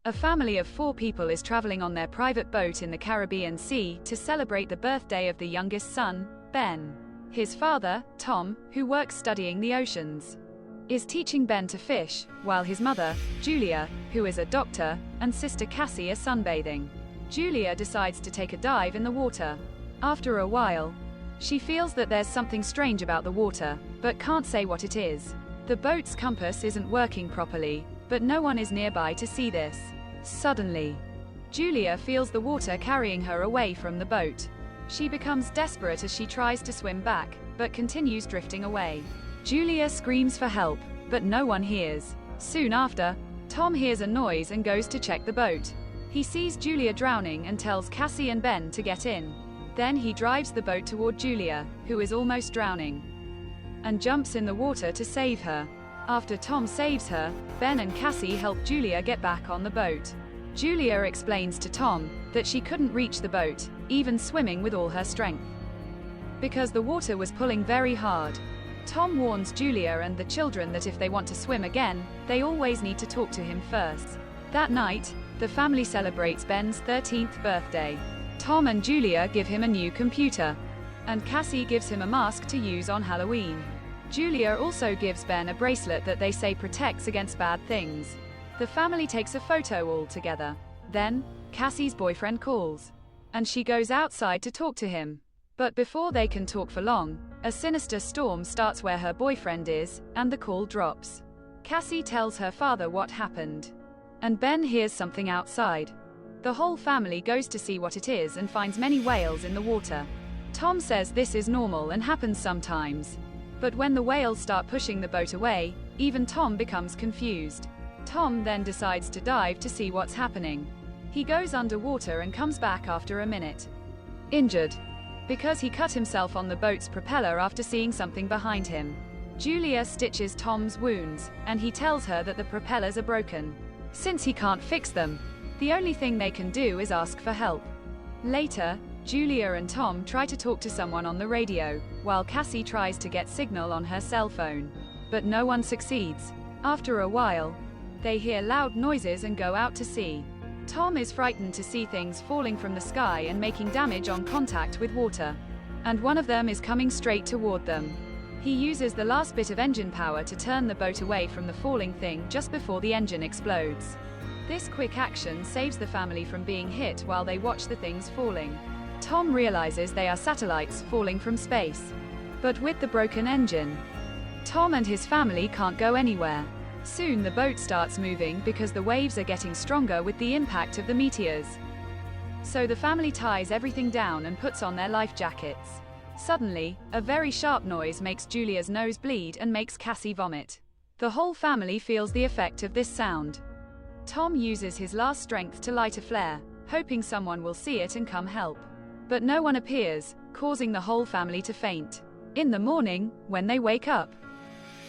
A family of 4 people is traveling on their private boat in the Caribbean Sea to celebrate the birthday of the youngest son, Ben. His father, Tom, who works studying the oceans, is teaching Ben to fish, while his mother, Julia, who is a doctor, and sister Cassie are sunbathing. Julia decides to take a dive in the water. After a while, she feels that there's something strange about the water, but can't say what it is. The boat's compass isn't working properly, but no one is nearby to see this. Suddenly, Julia feels the water carrying her away from the boat. She becomes desperate as she tries to swim back, but continues drifting away. Julia screams for help, but no one hears. Soon after, Tom hears a noise and goes to check the boat. He sees Julia drowning and tells Cassie and Ben to get in. Then he drives the boat toward Julia, who is almost drowning, and jumps in the water to save her. After Tom saves her, Ben and Cassie help Julia get back on the boat. Julia explains to Tom that she couldn't reach the boat, even swimming with all her strength, because the water was pulling very hard. Tom warns Julia and the children that if they want to swim again, they always need to talk to him first. That night, the family celebrates Ben's 13th birthday. Tom and Julia give him a new computer, and Cassie gives him a mask to use on Halloween. Julia also gives Ben a bracelet that they say protects against bad things. The family takes a photo all together. Then, Cassie's boyfriend calls, and she goes outside to talk to him. But before they can talk for long, a sinister storm starts where her boyfriend is, and the call drops. Cassie tells her father what happened, and Ben hears something outside. The whole family goes to see what it is and finds many whales in the water. Tom says this is normal and happens sometimes. But when the whales start pushing the boat away, even Tom becomes confused. Tom then decides to dive to see what's happening. He goes underwater and comes back after a minute, injured, because he cut himself on the boat's propeller after seeing something behind him. Julia stitches Tom's wounds, and he tells her that the propellers are broken. Since he can't fix them, the only thing they can do is ask for help. Later, Julia and Tom try to talk to someone on the radio, while Cassie tries to get signal on her cell phone. But no one succeeds. After a while, they hear loud noises and go out to sea. Tom is frightened to see things falling from the sky and making damage on contact with water. And one of them is coming straight toward them. He uses the last bit of engine power to turn the boat away from the falling thing just before the engine explodes. This quick action saves the family from being hit while they watch the things falling. Tom realizes they are satellites falling from space. But with the broken engine, Tom and his family can't go anywhere. Soon the boat starts moving because the waves are getting stronger with the impact of the meteors. So the family ties everything down and puts on their life jackets. Suddenly, a very sharp noise makes Julia's nose bleed and makes Cassie vomit. The whole family feels the effect of this sound. Tom uses his last strength to light a flare, hoping someone will see it and come help. But no one appears, causing the whole family to faint. In the morning, when they wake up,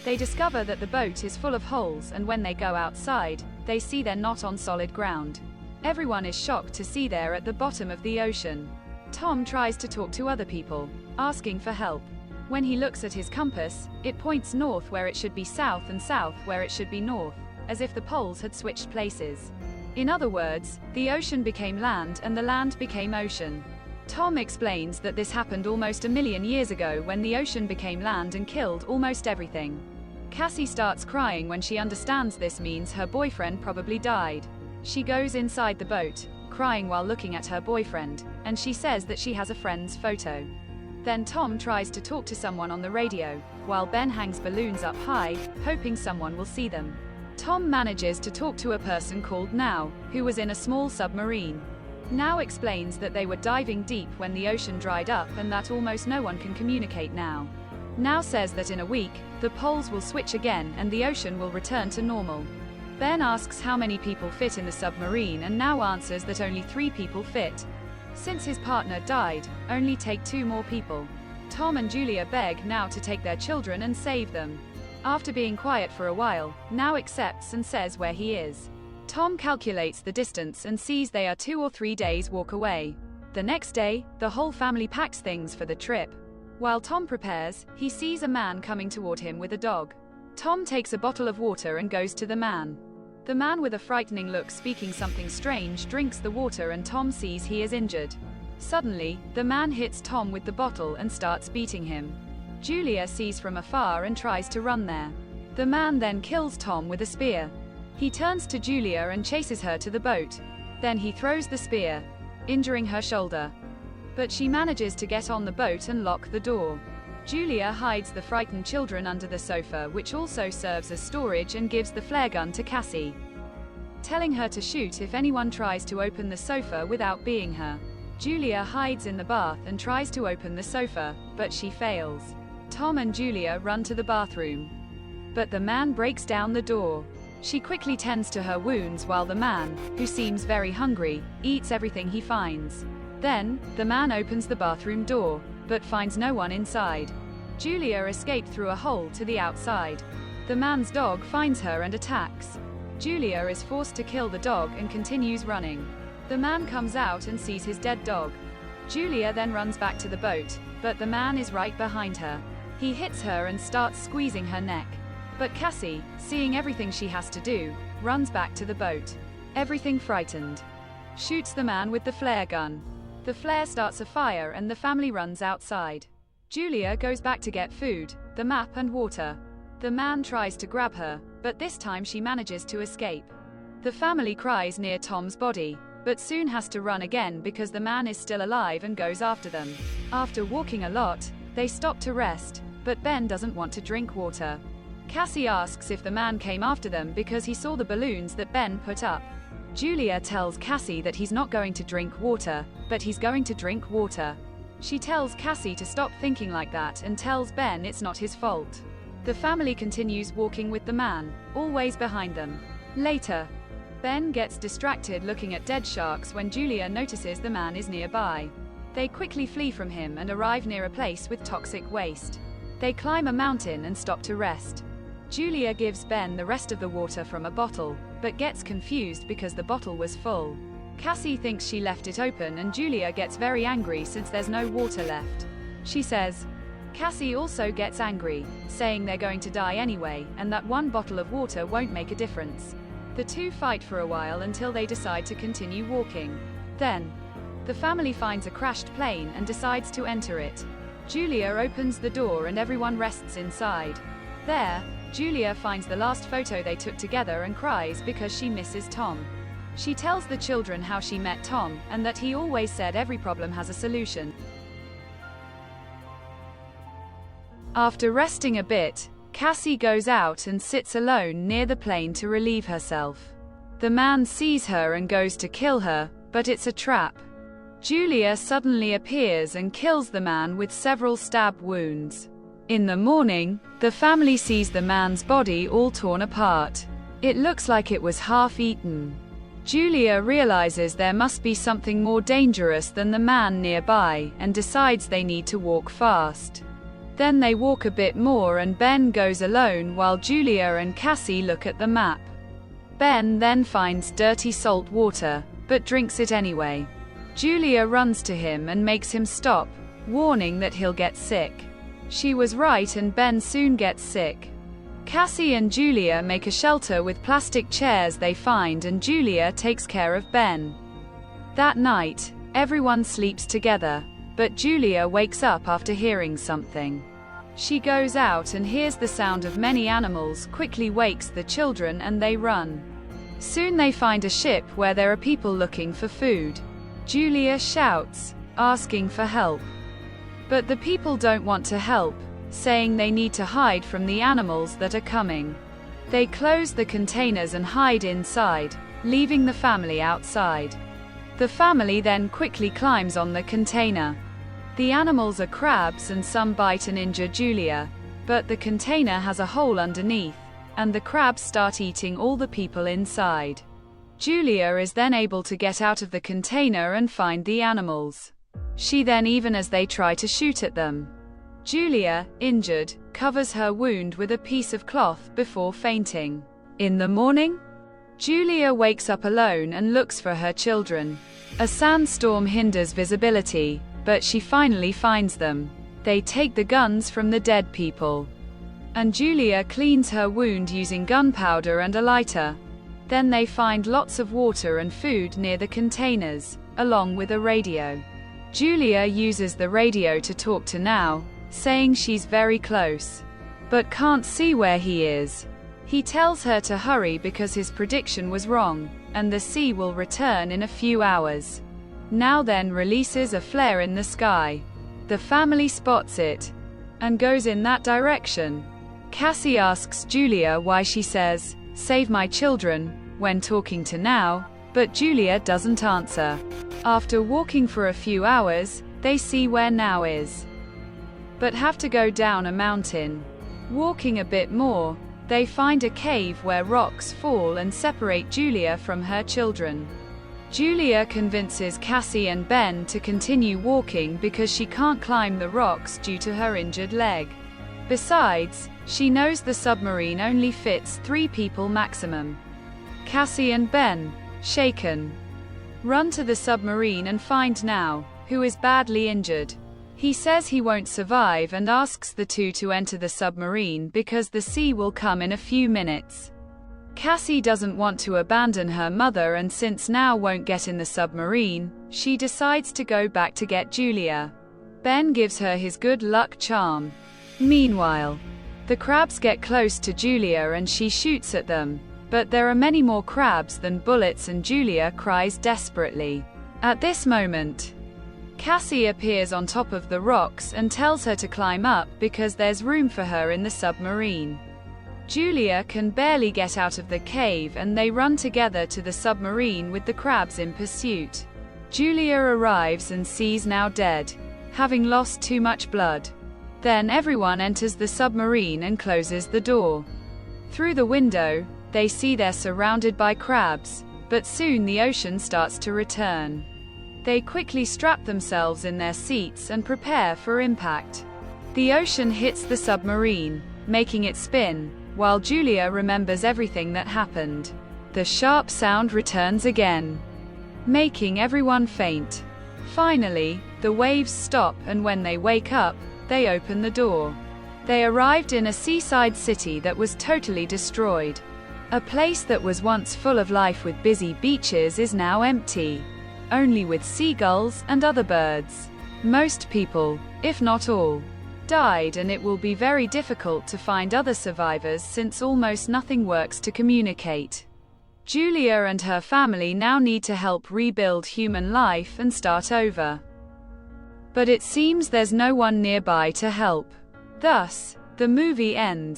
they discover that the boat is full of holes, and when they go outside, they see they're not on solid ground. Everyone is shocked to see they're at the bottom of the ocean. Tom tries to talk to other people, asking for help. When he looks at his compass, it points north where it should be south and south where it should be north, as if the poles had switched places. In other words, the ocean became land and the land became ocean. Tom explains that this happened almost 1 million years ago when the ocean became land and killed almost everything. Cassie starts crying when she understands this means her boyfriend probably died. She goes inside the boat, crying while looking at her boyfriend, and she says that she has a friend's photo. Then Tom tries to talk to someone on the radio, while Ben hangs balloons up high, hoping someone will see them. Tom manages to talk to a person called Now, who was in a small submarine. Now explains that they were diving deep when the ocean dried up and that almost no one can communicate now. Now says that in a week, the poles will switch again and the ocean will return to normal. Ben asks how many people fit in the submarine and Now answers that only 3 people fit. Since his partner died, only take 2 more people. Tom and Julia beg Now to take their children and save them. After being quiet for a while, Now accepts and says where he is. Tom calculates the distance and sees they are 2 or 3 days walk away. The next day, the whole family packs things for the trip. While Tom prepares, he sees a man coming toward him with a dog. Tom takes a bottle of water and goes to the man. The man with a frightening look speaking something strange drinks the water and Tom sees he is injured. Suddenly, the man hits Tom with the bottle and starts beating him. Julia sees from afar and tries to run there. The man then kills Tom with a spear. He turns to Julia and chases her to the boat. Then he throws the spear, injuring her shoulder. But she manages to get on the boat and lock the door. Julia hides the frightened children under the sofa, which also serves as storage, and gives the flare gun to Cassie, telling her to shoot if anyone tries to open the sofa without being her. Julia hides in the bath and tries to open the sofa, but she fails. Tom and Julia run to the bathroom, but the man breaks down the door. She quickly tends to her wounds while the man, who seems very hungry, eats everything he finds. Then, the man opens the bathroom door, but finds no one inside. Julia escaped through a hole to the outside. The man's dog finds her and attacks. Julia is forced to kill the dog and continues running. The man comes out and sees his dead dog. Julia then runs back to the boat, but the man is right behind her. He hits her and starts squeezing her neck. But Cassie, seeing everything she has to do, runs back to the boat. Everything frightened, shoots the man with the flare gun. The flare starts a fire and the family runs outside. Julia goes back to get food, the map and water. The man tries to grab her, but this time she manages to escape. The family cries near Tom's body, but soon has to run again because the man is still alive and goes after them. After walking a lot, they stop to rest, but Ben doesn't want to drink water. Cassie asks if the man came after them because he saw the balloons that Ben put up. Julia tells Cassie that he's not going to drink water, but he's going to drink water. She tells Cassie to stop thinking like that and tells Ben it's not his fault. The family continues walking with the man, always behind them. Later, Ben gets distracted looking at dead sharks when Julia notices the man is nearby. They quickly flee from him and arrive near a place with toxic waste. They climb a mountain and stop to rest. Julia gives Ben the rest of the water from a bottle, but gets confused because the bottle was full. Cassie thinks she left it open and Julia gets very angry since there's no water left. She says. Cassie also gets angry, saying they're going to die anyway, and that one bottle of water won't make a difference. The two fight for a while until they decide to continue walking. Then, the family finds a crashed plane and decides to enter it. Julia opens the door and everyone rests inside. There, Julia finds the last photo they took together and cries because she misses Tom. She tells the children how she met Tom, and that he always said every problem has a solution. After resting a bit, Cassie goes out and sits alone near the plane to relieve herself. The man sees her and goes to kill her, but it's a trap. Julia suddenly appears and kills the man with several stab wounds. In the morning, the family sees the man's body all torn apart. It looks like it was half-eaten. Julia realizes there must be something more dangerous than the man nearby and decides they need to walk fast. Then they walk a bit more and Ben goes alone while Julia and Cassie look at the map. Ben then finds dirty salt water, but drinks it anyway. Julia runs to him and makes him stop, warning that he'll get sick. She was right and Ben soon gets sick. Cassie and Julia make a shelter with plastic chairs they find and Julia takes care of Ben. That night, everyone sleeps together, but Julia wakes up after hearing something. She goes out and hears the sound of many animals, quickly wakes the children and they run. Soon they find a ship where there are people looking for food. Julia shouts, asking for help. But the people don't want to help, saying they need to hide from the animals that are coming. They close the containers and hide inside, leaving the family outside. The family then quickly climbs on the container. The animals are crabs and some bite and injure Julia, but the container has a hole underneath, and the crabs start eating all the people inside. Julia is then able to get out of the container and find the animals. She then even as they try to shoot at them. Julia, injured, covers her wound with a piece of cloth before fainting. In the morning, Julia wakes up alone and looks for her children. A sandstorm hinders visibility, but she finally finds them. They take the guns from the dead people. And Julia cleans her wound using gunpowder and a lighter. Then they find lots of water and food near the containers, along with a radio. Julia uses the radio to talk to Now, saying she's very close, but can't see where he is. He tells her to hurry because his prediction was wrong, and the sea will return in a few hours. Now then releases a flare in the sky. The family spots it, and goes in that direction. Cassie asks Julia why she says, "Save my children," when talking to Now, but Julia doesn't answer. After walking for a few hours, they see where Now is, but have to go down a mountain. Walking a bit more, they find a cave where rocks fall and separate Julia from her children. Julia convinces Cassie and Ben to continue walking because she can't climb the rocks due to her injured leg. Besides, she knows the submarine only fits 3 people maximum. Cassie and Ben, shaken, run to the submarine and find Now, who is badly injured. He says he won't survive and asks the two to enter the submarine because the sea will come in a few minutes. Cassie doesn't want to abandon her mother, and since Now won't get in the submarine, she decides to go back to get Julia. Ben gives her his good luck charm. Meanwhile, the crabs get close to Julia and she shoots at them, but there are many more crabs than bullets and Julia cries desperately. At this moment, Cassie appears on top of the rocks and tells her to climb up because there's room for her in the submarine. Julia can barely get out of the cave and they run together to the submarine with the crabs in pursuit. Julia arrives and sees Now dead, having lost too much blood. Then everyone enters the submarine and closes the door. Through the window, they see they're surrounded by crabs, but soon the ocean starts to return. They quickly strap themselves in their seats and prepare for impact. The ocean hits the submarine, making it spin, while Julia remembers everything that happened. The sharp sound returns again, making everyone faint. Finally, the waves stop, and when they wake up, they open the door. They arrived in a seaside city that was totally destroyed. A place that was once full of life with busy beaches is now empty, only with seagulls and other birds. Most people, if not all, died, and it will be very difficult to find other survivors since almost nothing works to communicate. Julia and her family now need to help rebuild human life and start over. But it seems there's no one nearby to help. Thus, the movie ends.